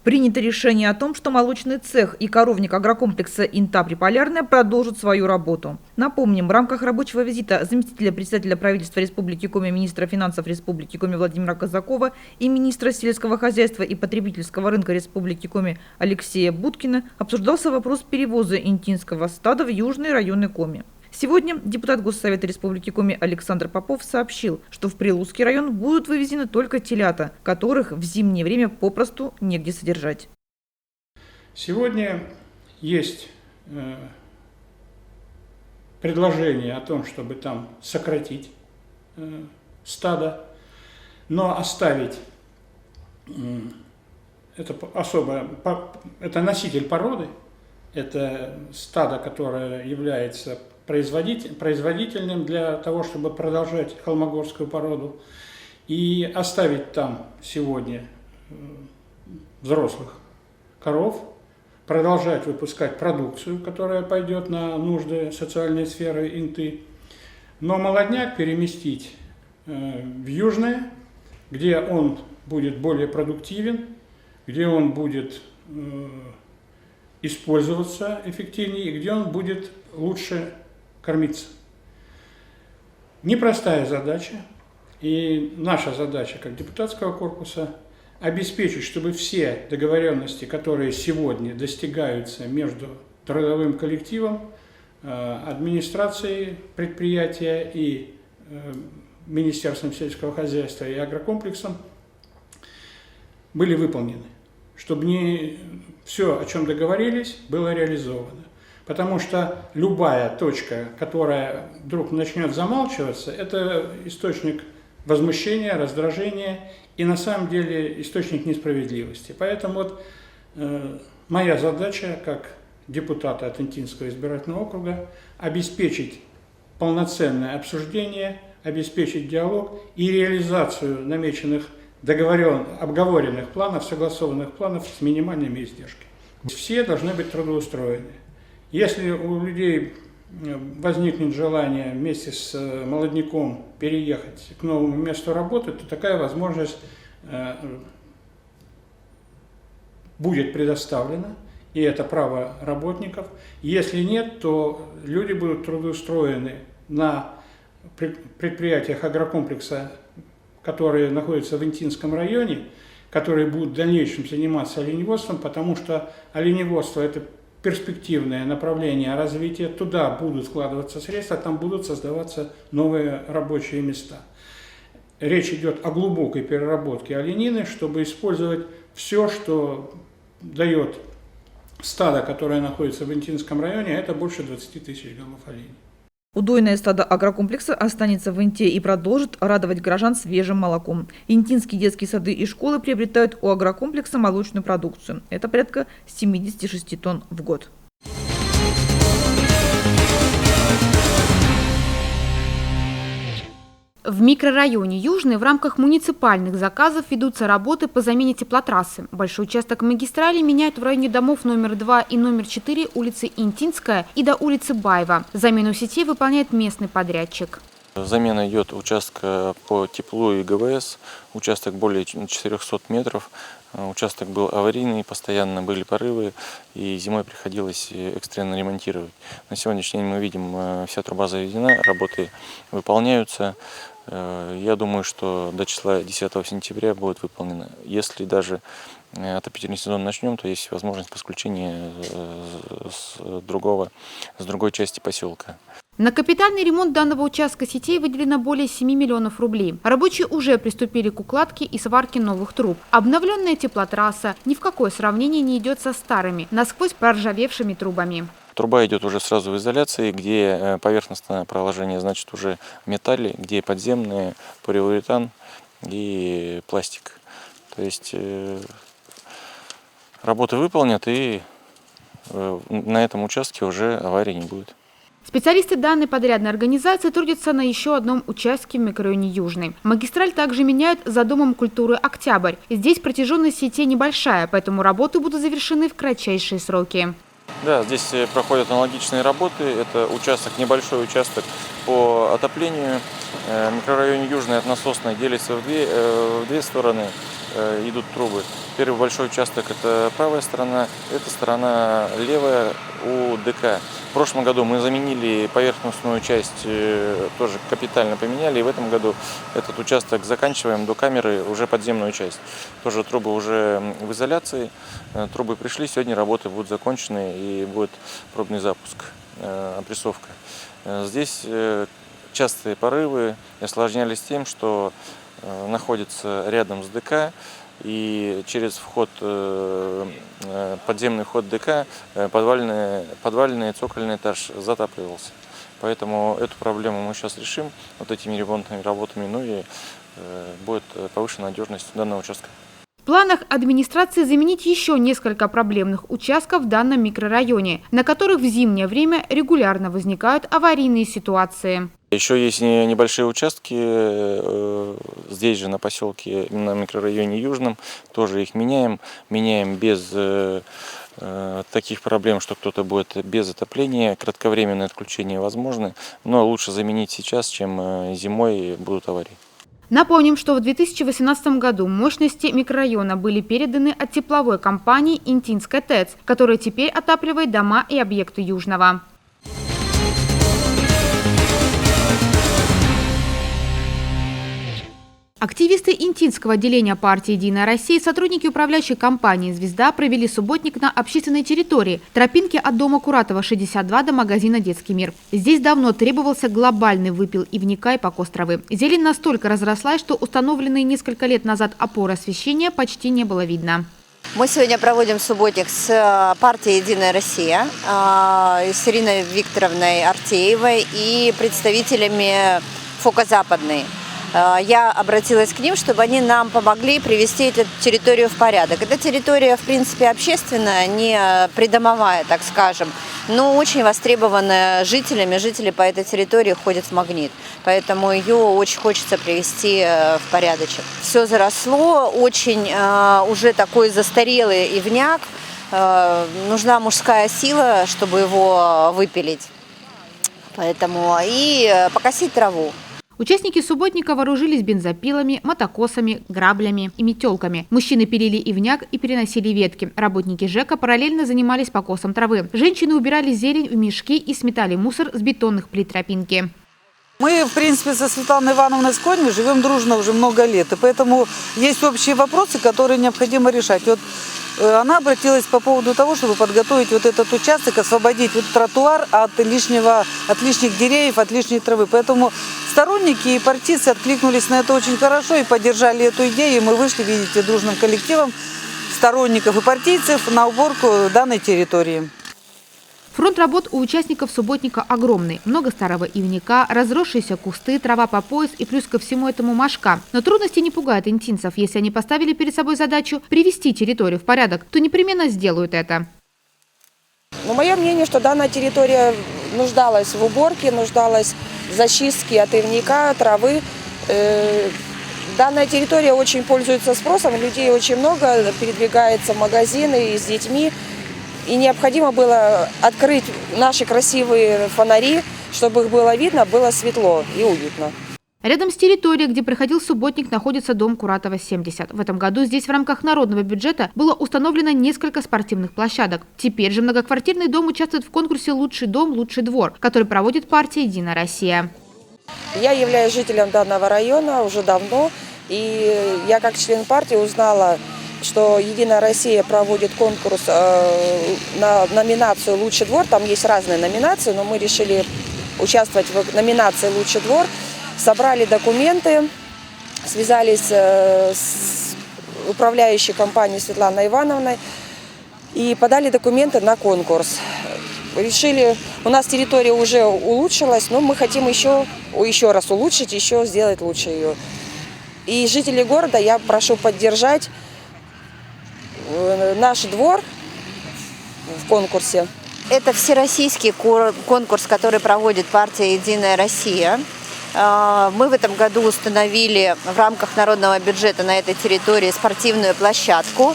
Принято решение о том, что молочный цех и коровник агрокомплекса «Инта Приполярная» продолжат свою работу. Напомним, в рамках рабочего визита заместителя председателя правительства Республики Коми, министра финансов Республики Коми Владимира Казакова и министра сельского хозяйства и потребительского рынка Республики Коми Алексея Будкина обсуждался вопрос перевоза интинского стада в южные районы Коми. Сегодня депутат Госсовета Республики Коми Александр Попов сообщил, что в Прилузский район будут вывезены только телята, которых в зимнее время попросту негде содержать. Сегодня есть предложение о том, чтобы там сократить стадо, но оставить это носитель породы, это стадо, которое является производительным для того, чтобы продолжать холмогорскую породу, и оставить там сегодня взрослых коров, продолжать выпускать продукцию, которая пойдет на нужды социальной сферы Инты, но молодняк переместить в южное, где он будет более продуктивен, где он будет использоваться эффективнее и где он будет лучше кормиться. Непростая задача, и наша задача как депутатского корпуса обеспечить, чтобы все договоренности, которые сегодня достигаются между трудовым коллективом, администрацией предприятия и Министерством сельского хозяйства и агрокомплексом, были выполнены, чтобы не все, о чем договорились, было реализовано. Потому что любая точка, которая вдруг начнет замалчиваться, это источник возмущения, раздражения и на самом деле источник несправедливости. Поэтому вот моя задача как депутата от Интинского избирательного округа обеспечить полноценное обсуждение, обеспечить диалог и реализацию намеченных, обговоренных планов, согласованных планов с минимальными издержками. Все должны быть трудоустроены. Если у людей возникнет желание вместе с молодняком переехать к новому месту работы, то такая возможность будет предоставлена, и это право работников. Если нет, то люди будут трудоустроены на предприятиях агрокомплекса, которые находятся в Интинском районе, которые будут в дальнейшем заниматься оленеводством, потому что оленеводство – это перспективное направление развития, туда будут вкладываться средства, там будут создаваться новые рабочие места. Речь идет о глубокой переработке оленины, чтобы использовать все, что дает стадо, которое находится в Интинском районе, а это больше 20 тысяч голов оленей. Удойное стадо агрокомплекса останется в Инте и продолжит радовать горожан свежим молоком. Интинские детские сады и школы приобретают у агрокомплекса молочную продукцию. Это порядка 76 тонн в год. В микрорайоне Южный в рамках муниципальных заказов ведутся работы по замене теплотрассы. Большой участок магистрали меняют в районе домов номер 2 и номер 4 улицы Интинская и до улицы Баева. Замену сетей выполняет местный подрядчик. Замена идет участка по теплу и ГВС, участок более 400 метров. Участок был аварийный, постоянно были порывы, и зимой приходилось экстренно ремонтировать. На сегодняшний день мы видим, вся труба заведена, работы выполняются. Я думаю, что до числа 10 сентября будет выполнено. Если даже отопительный сезон начнем, то есть возможность подключения с другой части поселка. На капитальный ремонт данного участка сетей выделено более 7 миллионов рублей. Рабочие уже приступили к укладке и сварке новых труб. Обновленная теплотрасса ни в какое сравнение не идет со старыми, насквозь проржавевшими трубами. Труба идет уже сразу в изоляции, где поверхностное проложение, значит, уже в металле, где подземные полиуретан и пластик. То есть работы выполнят, и на этом участке уже аварии не будет. Специалисты данной подрядной организации трудятся на еще одном участке в микрорайоне Южный. Магистраль также меняют за Домом культуры «Октябрь». Здесь протяженность сетей небольшая, поэтому работы будут завершены в кратчайшие сроки. Да, здесь проходят аналогичные работы. Это участок, небольшой участок по отоплению. Микрорайон Южный от Насосной делится в две стороны. идут трубы. Первый большой участок – это правая сторона, эта сторона левая у ДК. В прошлом году мы заменили поверхностную часть, тоже капитально поменяли, и в этом году этот участок заканчиваем до камеры, уже подземную часть. Тоже трубы уже в изоляции, трубы пришли, сегодня работы будут закончены и будет пробный запуск, опрессовка. Здесь частые порывы осложнялись тем, что находится рядом с ДК, и через вход, подземный вход ДК, подвальный цокольный этаж затапливался. Поэтому эту проблему мы сейчас решим вот этими ремонтными работами, ну и будет повышенная надежность данного участка. В планах администрации заменить еще несколько проблемных участков в данном микрорайоне, на которых в зимнее время регулярно возникают аварийные ситуации. Еще есть небольшие участки здесь же на поселке, на микрорайоне Южном, тоже их меняем без таких проблем, что кто-то будет без отопления, кратковременное отключение возможно, но лучше заменить сейчас, чем зимой будут аварии. Напомним, что в 2018 году мощности микрорайона были переданы от тепловой компании «Интинская ТЭЦ», которая теперь отапливает дома и объекты Южного. Активисты Интинского отделения партии «Единая Россия» и сотрудники управляющей компании «Звезда» провели субботник на общественной территории тропинки от дома Куратова, 62 до магазина «Детский мир». Здесь давно требовался глобальный выпил ивника и покос травы. Зелень настолько разрослась, что установленные несколько лет назад опоры освещения почти не было видно. Мы сегодня проводим субботник с партией «Единая Россия», с Ириной Викторовной Артеевой и представителями ФОКа «Западный». Я обратилась к ним, чтобы они нам помогли привести эту территорию в порядок. Эта территория, в принципе, общественная, не придомовая, так скажем, но очень востребованная жителями. Жители по этой территории ходят в «Магнит», поэтому ее очень хочется привести в порядочек. Все заросло, очень уже такой застарелый ивняк. Нужна мужская сила, чтобы его выпилить, поэтому и покосить траву. Участники субботника вооружились бензопилами, мотокосами, граблями и метелками. Мужчины пилили ивняк и переносили ветки. Работники ЖЭКа параллельно занимались покосом травы. Женщины убирали зелень в мешки и сметали мусор с бетонных плит тропинки. Мы, в принципе, со Светланой Ивановной Скорней живем дружно уже много лет. И поэтому есть общие вопросы, которые необходимо решать. Вот она обратилась по поводу того, чтобы подготовить вот этот участок, освободить вот тротуар от лишних деревьев, от лишней травы. Поэтому сторонники и партийцы откликнулись на это очень хорошо и поддержали эту идею. И мы вышли, видите, дружным коллективом сторонников и партийцев на уборку данной территории. Фронт работ у участников субботника огромный. Много старого ивника, разросшиеся кусты, трава по пояс и плюс ко всему этому мошка. Но трудности не пугают интинцев. Если они поставили перед собой задачу привести территорию в порядок, то непременно сделают это. Мое мнение, что данная территория нуждалась в уборке, нуждалась в зачистке от ивника, травы. Данная территория очень пользуется спросом, людей очень много, передвигается в магазины и с детьми. И необходимо было открыть наши красивые фонари, чтобы их было видно, было светло и уютно. Рядом с территорией, где проходил субботник, находится дом Куратова, 70. В этом году здесь в рамках народного бюджета было установлено несколько спортивных площадок. Теперь же многоквартирный дом участвует в конкурсе «Лучший дом, лучший двор», который проводит партия «Единая Россия». Я являюсь жителем данного района уже давно, и я как член партии узнала, что «Единая Россия» проводит конкурс на номинацию «Лучший двор». Там есть разные номинации, но мы решили участвовать в номинации «Лучший двор». Собрали документы, связались с управляющей компанией Светланой Ивановной и подали документы на конкурс. Решили, у нас территория уже улучшилась, но мы хотим еще раз улучшить, еще сделать лучше ее. И жителей города я прошу поддержать наш двор в конкурсе. Это всероссийский конкурс, который проводит партия «Единая Россия». Мы в этом году установили в рамках народного бюджета на этой территории спортивную площадку.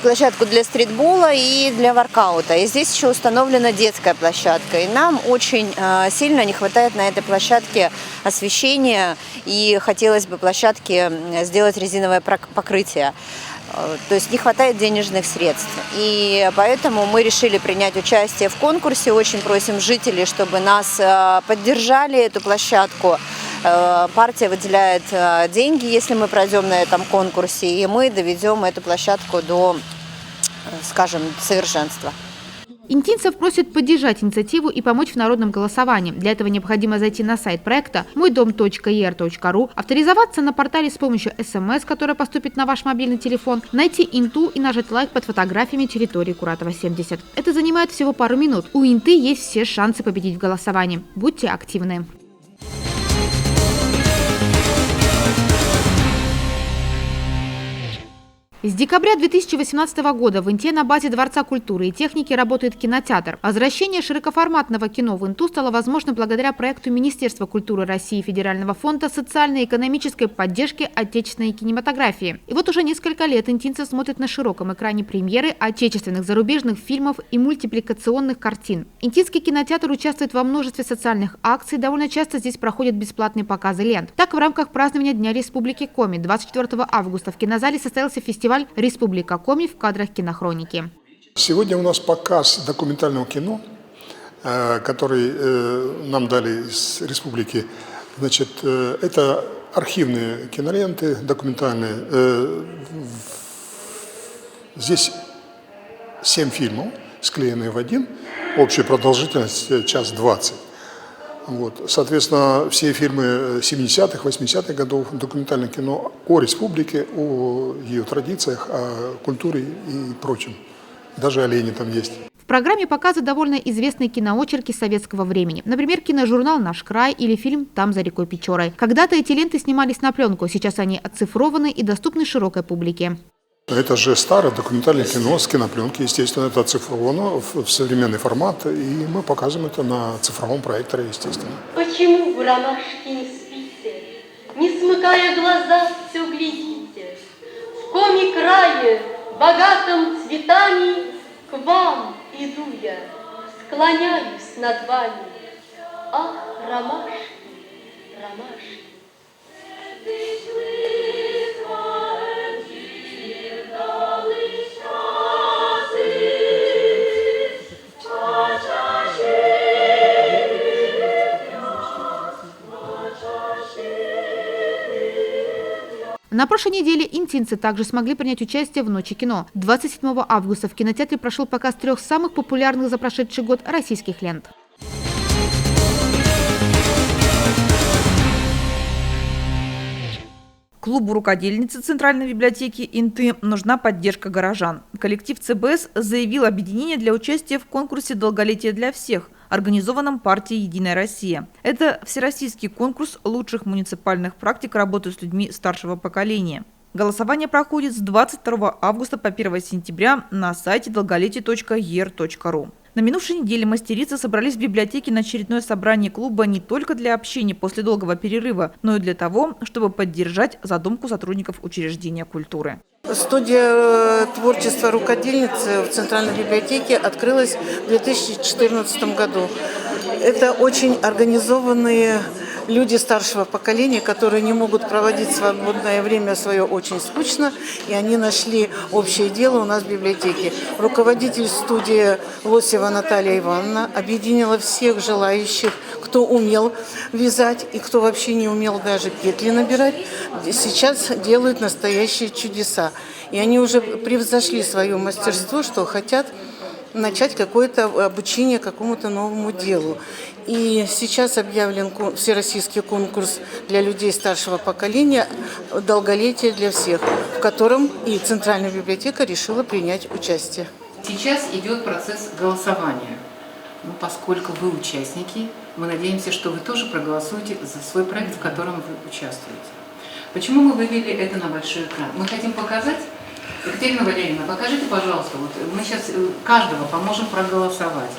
площадку для стритбола и для воркаута. И здесь еще установлена детская площадка. И нам очень сильно не хватает на этой площадке освещения. И хотелось бы площадке сделать резиновое покрытие. То есть не хватает денежных средств. И поэтому мы решили принять участие в конкурсе. Очень просим жителей, чтобы нас поддержали, эту площадку. Партия выделяет деньги, если мы пройдем на этом конкурсе, и мы доведем эту площадку до, скажем, совершенства. Интинцев просят поддержать инициативу и помочь в народном голосовании. Для этого необходимо зайти на сайт проекта moydom.er.ru, авторизоваться на портале с помощью СМС, которая поступит на ваш мобильный телефон, найти Инту и нажать лайк под фотографиями территории Куратова 70. Это занимает всего пару минут. У Инты есть все шансы победить в голосовании. Будьте активны. С декабря 2018 года в Инте на базе Дворца культуры и техники работает кинотеатр. Возвращение широкоформатного кино в Инту стало возможно благодаря проекту Министерства культуры России Федерального фонда социальной и экономической поддержки отечественной кинематографии. И вот уже несколько лет интинцы смотрят на широком экране премьеры отечественных, зарубежных фильмов и мультипликационных картин. Интинский кинотеатр участвует во множестве социальных акций, довольно часто здесь проходят бесплатные показы лент. Так, в рамках празднования Дня Республики Коми 24 августа в кинозале состоялся фестиваль «Республика Коми» в кадрах кинохроники. Сегодня у нас показ документального кино, который нам дали из республики. Значит, это архивные киноленты документальные. Здесь 7 фильмов, склеенные в один, общая продолжительность час 20. Вот. Соответственно, все фильмы 70-х, 80-х годов, документальное кино о республике, о ее традициях, о культуре и прочем. Даже олени там есть. В программе показы довольно известные киноочерки советского времени. Например, киножурнал «Наш край» или фильм «Там за рекой Печорой». Когда-то эти ленты снимались на пленку, сейчас они оцифрованы и доступны широкой публике. Это же старое документальное кино с кинопленки, естественно, это оцифровано в современный формат, и мы показываем это на цифровом проекторе, естественно. Почему вы, ромашки, не спите, не смыкая глаза, все глядите? В Коми крае, богатом цветами, к вам иду я, склоняюсь над вами. Ах, ромашки, ромашки. На прошлой неделе интинцы также смогли принять участие в Ночи кино. 27 августа в кинотеатре прошел показ 3 самых популярных за прошедший год российских лент. Клубу рукодельницы Центральной библиотеки Инты нужна поддержка горожан. Коллектив ЦБС заявил объединение для участия в конкурсе «Долголетие для всех», организованном партией «Единая Россия». Это всероссийский конкурс лучших муниципальных практик работы с людьми старшего поколения. Голосование проходит с 22 августа по 1 сентября на сайте долголетие.er.ru. На минувшей неделе мастерицы собрались в библиотеке на очередное собрание клуба не только для общения после долгого перерыва, но и для того, чтобы поддержать задумку сотрудников учреждения культуры. Студия творчества рукодельницы в Центральной библиотеке открылась в 2014 году. Это очень организованные люди старшего поколения, которые не могут проводить свободное время свое очень скучно, и они нашли общее дело у нас в библиотеке. Руководитель студии Лосева Наталья Ивановна объединила всех желающих, кто умел вязать и кто вообще не умел даже петли набирать. Сейчас делают настоящие чудеса. И они уже превзошли свое мастерство, что хотят начать какое-то обучение какому-то новому делу. И сейчас объявлен всероссийский конкурс для людей старшего поколения «Долголетие для всех», в котором и Центральная библиотека решила принять участие. Сейчас идет процесс голосования. Поскольку вы участники, мы надеемся, что вы тоже проголосуете за свой проект, в котором вы участвуете. Почему мы вывели это на большой экран? Мы хотим показать. Екатерина Валерьевна, покажите, пожалуйста, мы сейчас каждого поможем проголосовать.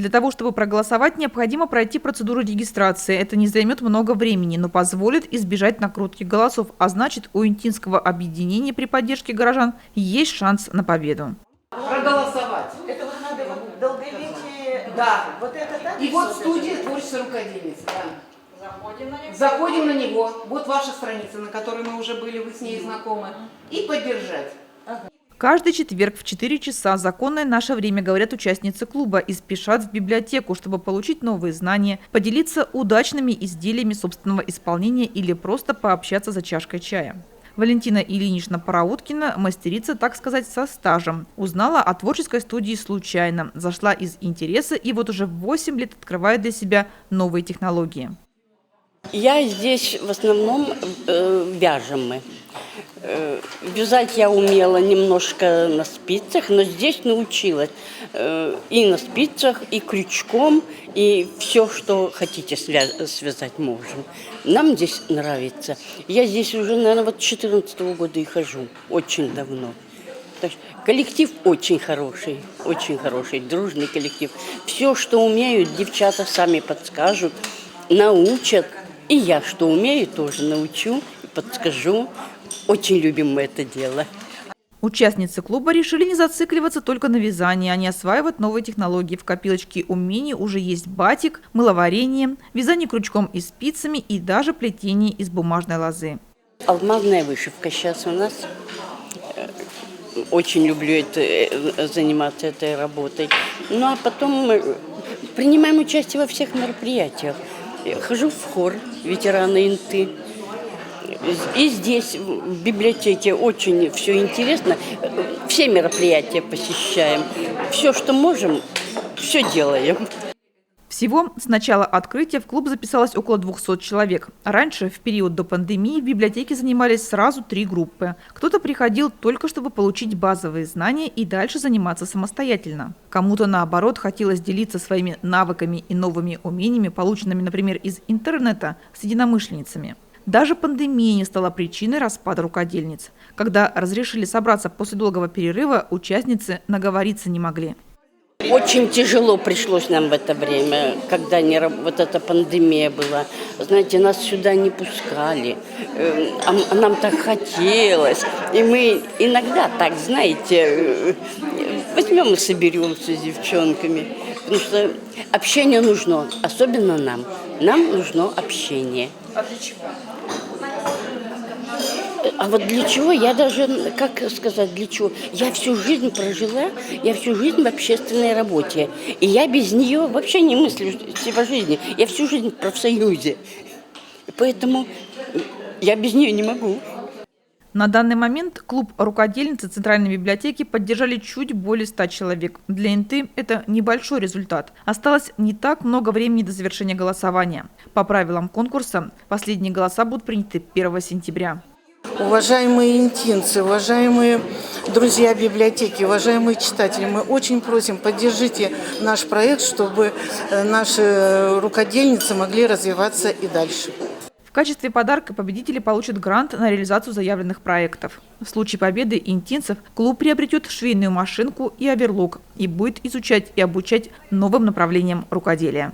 Для того, чтобы проголосовать, необходимо пройти процедуру регистрации. Это не займет много времени, но позволит избежать накрутки голосов. А значит, у Интинского объединения при поддержке горожан есть шанс на победу. Проголосовать. Это вот надо долголетие. Да. Вот это так? И вот студия творчества рукодельниц. Да. Заходим на него. Вот ваша страница, на которой мы уже были, вы с ней знакомы. И поддержать. Каждый четверг в 4 часа законное наше время, говорят участницы клуба, и спешат в библиотеку, чтобы получить новые знания, поделиться удачными изделиями собственного исполнения или просто пообщаться за чашкой чая. Валентина Ильинична Парауткина, мастерица, так сказать, со стажем. Узнала о творческой студии случайно, зашла из интереса и вот уже 8 лет открывает для себя новые технологии. Я здесь в основном вяжем мы. Вязать я умела немножко на спицах, но здесь научилась и на спицах, и крючком, и все, что хотите, связать можем. Нам здесь нравится. Я здесь уже, наверное, вот 14-го года и хожу, очень давно. Так что коллектив очень хороший, дружный коллектив. Все, что умеют, девчата сами подскажут, научат. И я, что умею, тоже научу и подскажу. Очень любим мы это дело. Участницы клуба решили не зацикливаться только на вязании, а не осваивать новые технологии. В копилочке умений уже есть батик, мыловарение, вязание крючком и спицами и даже плетение из бумажной лозы. Алмазная вышивка сейчас у нас. Очень люблю заниматься этой работой. Ну а потом мы принимаем участие во всех мероприятиях. Хожу в хор ветераны Инты. И здесь, в библиотеке, очень все интересно. Все мероприятия посещаем. Все, что можем, все делаем. Всего с начала открытия в клуб записалось около 200 человек. Раньше, в период до пандемии, в библиотеке занимались сразу 3 группы. Кто-то приходил только чтобы получить базовые знания и дальше заниматься самостоятельно. Кому-то, наоборот, хотелось делиться своими навыками и новыми умениями, полученными, например, из интернета, с единомышленницами. Даже пандемия не стала причиной распада рукодельниц. Когда разрешили собраться после долгого перерыва, участницы наговориться не могли. Очень тяжело пришлось нам в это время, когда вот эта пандемия была. Знаете, нас сюда не пускали, а нам так хотелось. И мы иногда так, знаете, возьмем и соберемся с девчонками. Потому что общение нужно, особенно нам. Нам нужно общение. А для чего? А вот для чего, я даже, как сказать, для чего? Я всю жизнь прожила, я всю жизнь в общественной работе. И я без нее вообще не мыслю по жизни. Я всю жизнь в профсоюзе. Поэтому я без нее не могу. На данный момент клуб рукодельницы Центральной библиотеки поддержали чуть более 100 человек. Для Инты это небольшой результат. Осталось не так много времени до завершения голосования. По правилам конкурса, последние голоса будут приняты 1 сентября. Уважаемые интинцы, уважаемые друзья библиотеки, уважаемые читатели, мы очень просим, поддержите наш проект, чтобы наши рукодельницы могли развиваться и дальше. В качестве подарка победители получат грант на реализацию заявленных проектов. В случае победы интинцев клуб приобретет швейную машинку и оверлок и будет изучать и обучать новым направлениям рукоделия.